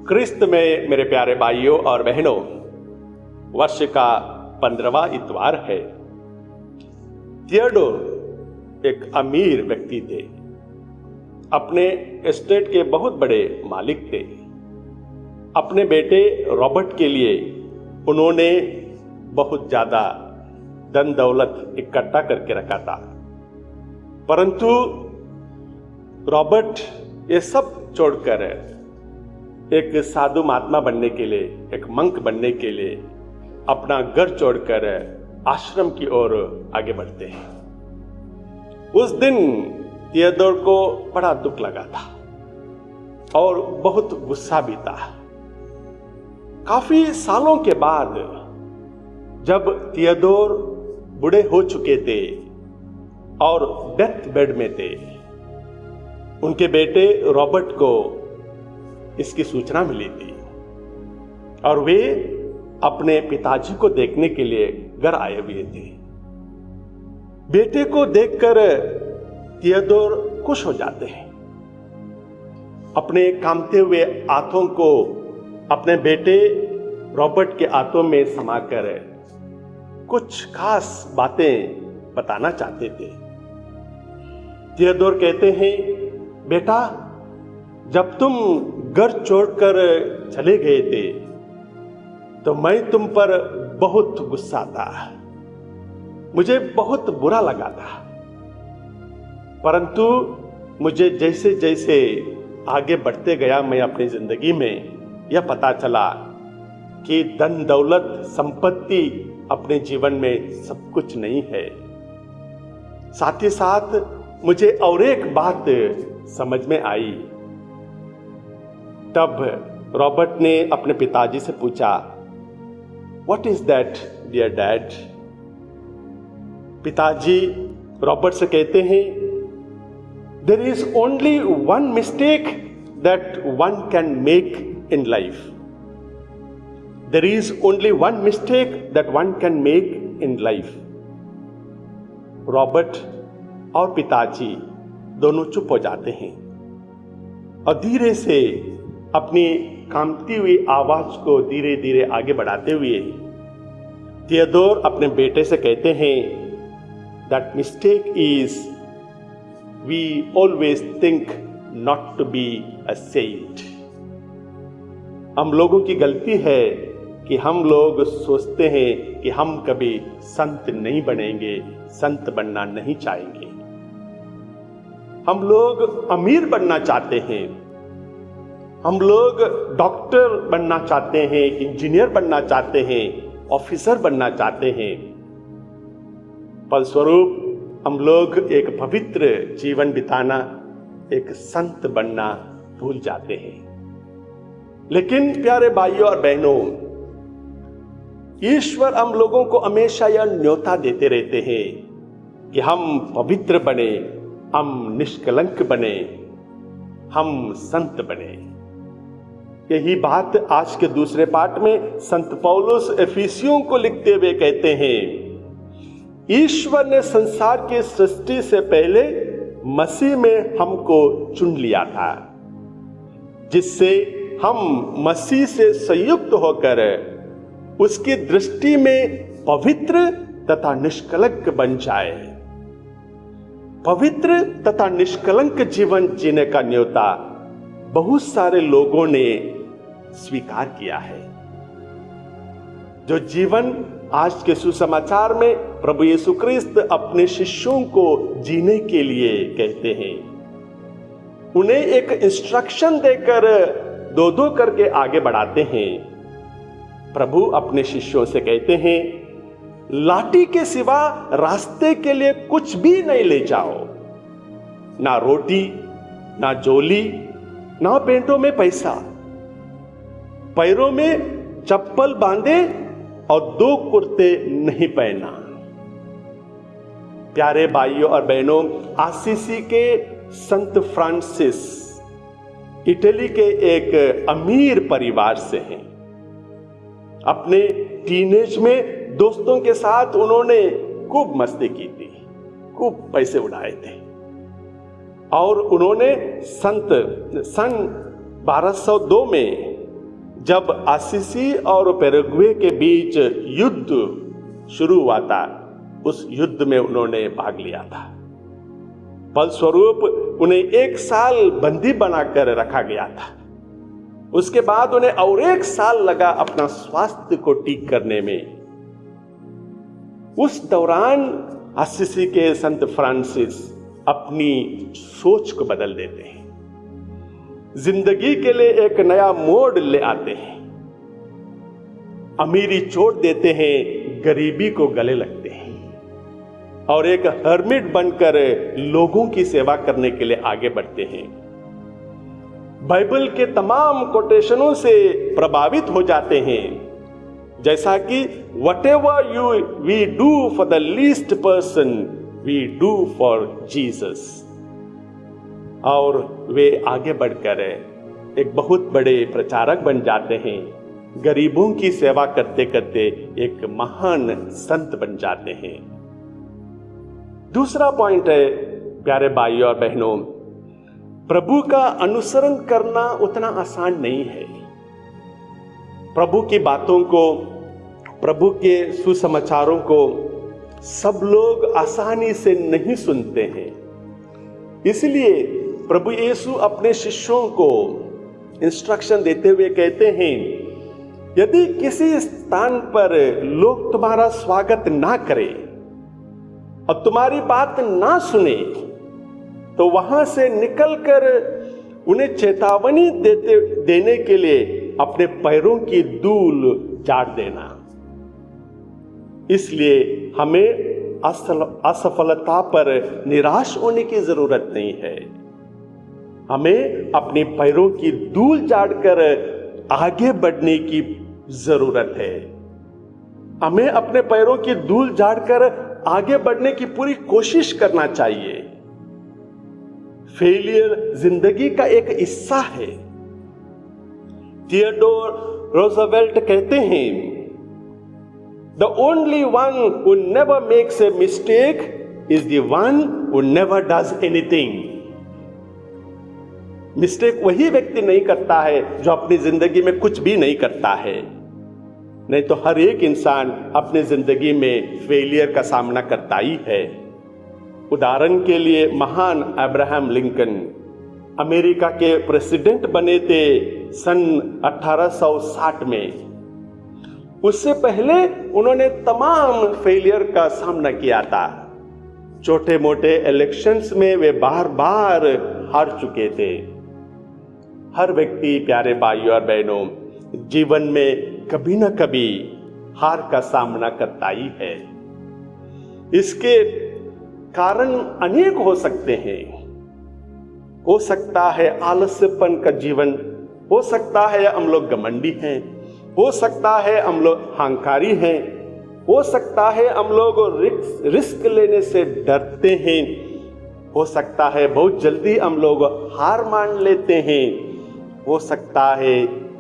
क्रिस्त में मेरे प्यारे भाइयों और बहनों, वर्ष का 15वां इतवार है। थियोडोर एक अमीर व्यक्ति थे। अपने एस्टेट के बहुत बड़े मालिक थे। अपने बेटे रॉबर्ट के लिए उन्होंने बहुत ज्यादा धन दौलत इकट्ठा करके रखा था, परंतु रॉबर्ट ये सब छोड़कर एक साधु महात्मा बनने के लिए, एक मंक बनने के लिए अपना घर छोड़कर आश्रम की ओर आगे बढ़ते हैं। उस दिन थियोडोर को बड़ा दुख लगा था और बहुत गुस्सा भी था। काफी सालों के बाद जब थियोडोर बूढ़े हो चुके थे और डेथ बेड में थे, उनके बेटे रॉबर्ट को इसकी सूचना मिली थी और वे अपने पिताजी को देखने के लिए घर आए हुए थे। बेटे को देखकर थियोडोर खुश हो जाते हैं। अपने कांपते हुए हाथों को अपने बेटे रॉबर्ट के हाथों में समाकर कुछ खास बातें बताना चाहते थे। थियोडोर कहते हैं, बेटा, जब तुम घर छोड़कर चले गए थे तो मैं तुम पर बहुत गुस्सा था, मुझे बहुत बुरा लगा था, परंतु मुझे जैसे जैसे आगे बढ़ते गया मैं अपनी जिंदगी में, यह पता चला कि धन दौलत संपत्ति अपने जीवन में सब कुछ नहीं है। साथ ही साथ मुझे और एक बात समझ में आई। तब रॉबर्ट ने अपने पिताजी से पूछा, what is that dear dad? पिताजी रॉबर्ट से कहते हैं, there is only one mistake that one can make in life. There is only one mistake that one can make in life. Robert और पिताजी दोनों चुप हो जाते हैं और धीरे से अपनी कांपती हुई आवाज को धीरे धीरे आगे बढ़ाते हुए थियोडोर अपने बेटे से कहते हैं, that mistake is we always think not to be a saint. हम लोगों की गलती है कि हम लोग सोचते हैं कि हम कभी संत नहीं बनेंगे, संत बनना नहीं चाहेंगे। हम लोग अमीर बनना चाहते हैं, हम लोग डॉक्टर बनना चाहते हैं, इंजीनियर बनना चाहते हैं, ऑफिसर बनना चाहते हैं। फलस्वरूप हम लोग एक पवित्र जीवन बिताना, एक संत बनना भूल जाते हैं। लेकिन प्यारे भाइयों और बहनों, ईश्वर हम लोगों को हमेशा यह न्योता देते रहते हैं कि हम पवित्र बने, हम निष्कलंक बने, हम संत बने। यही बात आज के दूसरे पाठ में संत पौलुस एफिसियों को लिखते हुए कहते हैं, ईश्वर ने संसार की सृष्टि से पहले मसीह में हमको चुन लिया था, जिससे हम मसीह से संयुक्त होकर उसकी दृष्टि में पवित्र तथा निष्कलंक बन जाए। पवित्र तथा निष्कलंक जीवन जीने का न्योता बहुत सारे लोगों ने स्वीकार किया है। जो जीवन आज के सुसमाचार में प्रभु यीशु क्रिस्त अपने शिष्यों को जीने के लिए कहते हैं, उन्हें एक इंस्ट्रक्शन देकर दो दो करके आगे बढ़ाते हैं। प्रभु अपने शिष्यों से कहते हैं, लाठी के सिवा रास्ते के लिए कुछ भी नहीं ले जाओ, ना रोटी, ना झोली, ना पेटों में पैसा, पैरों में चप्पल बांधे और 2 कुर्ते नहीं पहना। प्यारे भाइयों और बहनों, आसिसी के संत फ्रांसिस इटली के एक अमीर परिवार से हैं। अपने टीनेज में दोस्तों के साथ उन्होंने खूब मस्ती की थी, खूब पैसे उड़ाए थे और उन्होंने सन 1202 में जब असीसी और पैराग्वे के बीच युद्ध शुरू हुआ था, उस युद्ध में उन्होंने भाग लिया था। फलस्वरूप उन्हें 1 साल बंदी बनाकर रखा गया था। उसके बाद उन्हें और 1 साल लगा अपना स्वास्थ्य को ठीक करने में। उस दौरान असीसी के संत फ्रांसिस अपनी सोच को बदल देते हैं, जिंदगी के लिए एक नया मोड़ ले आते हैं, अमीरी छोड़ देते हैं, गरीबी को गले लगते हैं और एक हर्मिट बनकर लोगों की सेवा करने के लिए आगे बढ़ते हैं। बाइबल के तमाम कोटेशनों से प्रभावित हो जाते हैं, जैसा कि whatever we do for the least person, we do for Jesus। और वे आगे बढ़कर एक बहुत बड़े प्रचारक बन जाते हैं, गरीबों की सेवा करते करते एक महान संत बन जाते हैं। दूसरा पॉइंट है प्यारे भाइयों और बहनों, प्रभु का अनुसरण करना उतना आसान नहीं है। प्रभु की बातों को, प्रभु के सुसमाचारों को सब लोग आसानी से नहीं सुनते हैं। इसलिए प्रभु यीशु अपने शिष्यों को इंस्ट्रक्शन देते हुए कहते हैं, यदि किसी स्थान पर लोग तुम्हारा स्वागत ना करें और तुम्हारी बात ना सुने, तो वहां से निकलकर उन्हें चेतावनी देने के लिए अपने पैरों की धूल झाड़ देना। इसलिए हमें असफलता पर निराश होने की जरूरत नहीं है। हमें अपने पैरों की धूल झाड़कर आगे बढ़ने की जरूरत है। हमें अपने पैरों की धूल झाड़कर आगे बढ़ने की पूरी कोशिश करना चाहिए। फेलियर जिंदगी का एक हिस्सा है। थियोडोर रोजवेल्ट कहते हैं, The only one who never makes a mistake is the one who never does anything। Mistake वही व्यक्ति नहीं करता है जो अपनी जिंदगी में कुछ भी नहीं करता है। नहीं तो हर एक इंसान अपनी जिंदगी में फेलियर का सामना करता ही है। उदाहरण के लिए महान अब्राहम लिंकन अमेरिका के प्रेसिडेंट बने थे सन 1860 में। उससे पहले उन्होंने तमाम फेलियर का सामना किया था। छोटे मोटे इलेक्शंस में वे बार बार हार चुके थे। हर व्यक्ति प्यारे भाइयों और बहनों जीवन में कभी न कभी हार का सामना करता ही है। इसके कारण अनेक हो सकते हैं। हो सकता है आलस्यपन का जीवन, हो सकता है हम लोग घमंडी हैं, हो सकता है हम लोग अहंकारी हैं, हो सकता है हम लोग रिस्क लेने से डरते हैं, हो सकता है बहुत जल्दी हम लोग हार मान लेते हैं, हो सकता है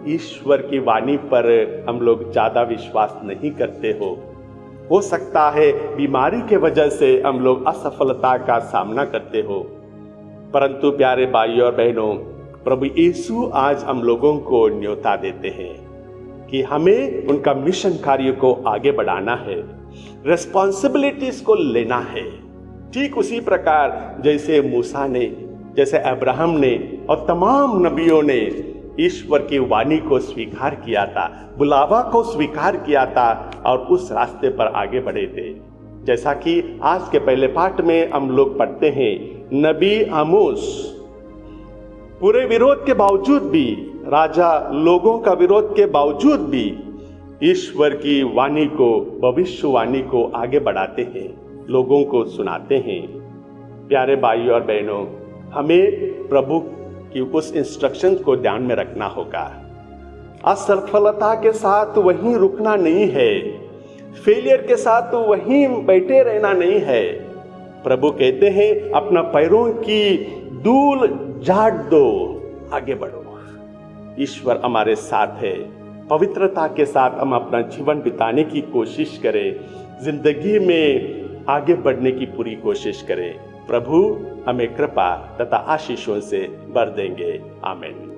ईश्वर की वाणी पर हम लोग ज्यादा विश्वास नहीं करते हो सकता है बीमारी के वजह से हम लोग असफलता का सामना करते हो। परंतु प्यारे भाइयों और बहनों, प्रभु यीशु आज हम लोगों को न्योता देते हैं कि हमें उनका मिशन कार्य को आगे बढ़ाना है, रेस्पॉन्सिबिलिटीज को लेना है। ठीक उसी प्रकार जैसे मूसा ने, जैसे अब्राहम ने और तमाम नबियों ने ईश्वर की वाणी को स्वीकार किया था, बुलावा को स्वीकार किया था और उस रास्ते पर आगे बढ़े थे। जैसा कि आज के पहले पाठ में हम लोग पढ़ते हैं, नबी आमोस पूरे विरोध के बावजूद भी, राजा लोगों का विरोध के बावजूद भी ईश्वर की वाणी को, भविष्यवाणी को आगे बढ़ाते हैं, लोगों को सुनाते हैं। प्यारे भाइयों और बहनों, हमें प्रभु की उस इंस्ट्रक्शन को ध्यान में रखना होगा। असफलता के साथ वहीं रुकना नहीं है, फेलियर के साथ वहीं बैठे रहना नहीं है। प्रभु कहते हैं अपना पैरों की धूल झाड़ दो, आगे बढ़ो। ईश्वर हमारे साथ है। पवित्रता के साथ हम अपना जीवन बिताने की कोशिश करें, जिंदगी में आगे बढ़ने की पूरी कोशिश करें। प्रभु हमें कृपा तथा आशीषों से भर देंगे। आमीन।